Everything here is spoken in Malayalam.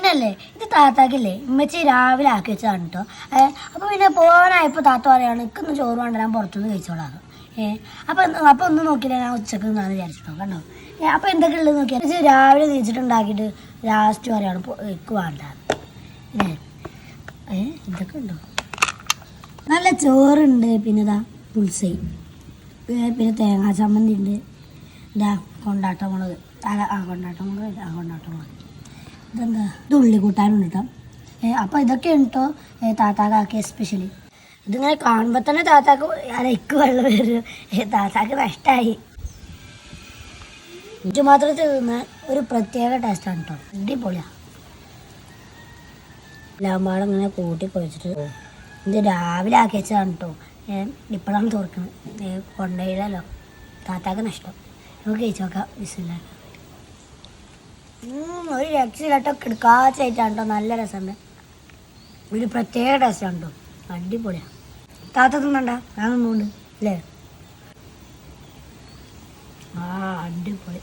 പിന്നല്ലേ ഇത് താത്താക്കില്ലേ ഉമ്മച്ചി രാവിലെ ആക്കി വെച്ചതാണ് കേട്ടോ. അപ്പോൾ പിന്നെ പോകാനായപ്പോൾ താത്ത പറയാണ് എനിക്കൊന്ന് ചോറ് വേണ്ട, ഞാൻ പുറത്തുനിന്ന് കഴിച്ചോളാം. അപ്പോൾ ഒന്നും നോക്കിയില്ല, ഞാൻ ഉച്ചക്ക് നിന്നാണ് വിചാരിച്ചിട്ടോ കണ്ടോ. അപ്പോൾ എന്തൊക്കെ ഉള്ളത് നോക്കിയാൽ ഇത് രാവിലെ നീച്ചിട്ടുണ്ടാക്കിയിട്ട് ലാസ്റ്റ് പറയാണ് എനിക്ക് വേണ്ട. ഇതൊക്കെ ഉണ്ടോ, നല്ല ചോറുണ്ട്, പിന്നെ ഇതാ പുൽസൈ, പിന്നെ തേങ്ങാ ചമ്മന്തി ഉണ്ട്, ഇതാ കൊണ്ടാട്ടമുളക്, കൊണ്ടാട്ടമുളക് ഇതെന്താ ഇത് ഉള്ളി കൂട്ടാനുണ്ട് കേട്ടോ. അപ്പോൾ ഇതൊക്കെ ഉണ്ടോ താത്താക്കാക്കിയ സ്പെഷ്യലി. ഇതിങ്ങനെ കാണുമ്പോൾ തന്നെ താത്താക്ക് അരയ്ക്ക് വെള്ളം വരും. താത്താക്ക് നഷ്ടമായി. ഇത് മാത്രം തിന്ന ഒരു പ്രത്യേക ടേസ്റ്റാണ് കേട്ടോ, അടിപൊളിയാണ്. ലാമ്പാട് ഇങ്ങനെ കൂട്ടി കുഴച്ചിട്ട് ഇത് രാവിലെ ആക്കി വെച്ചതാണ് കേട്ടോ. ഇപ്പോഴാണ് തുറക്കുന്നത്, കൊണ്ടുപോയില്ലല്ലോ, താത്താക്ക് നഷ്ടം. നമുക്ക് കഴിച്ചു നോക്കാം. വിസില്ല ഒരു രക്ഷയിലട്ടോ, കിടക്കാച്ചായിട്ടാണ് കേട്ടോ, നല്ല രസമുണ്ട്. ഒരു പ്രത്യേക ടേസ്റ്റാണ് കേട്ടോ, അടിപൊളിയാണ്. താത്ത തിന്നണ്ട, ഞാൻ തിന്നുകൊണ്ട് അല്ലേ. അടിപൊളി.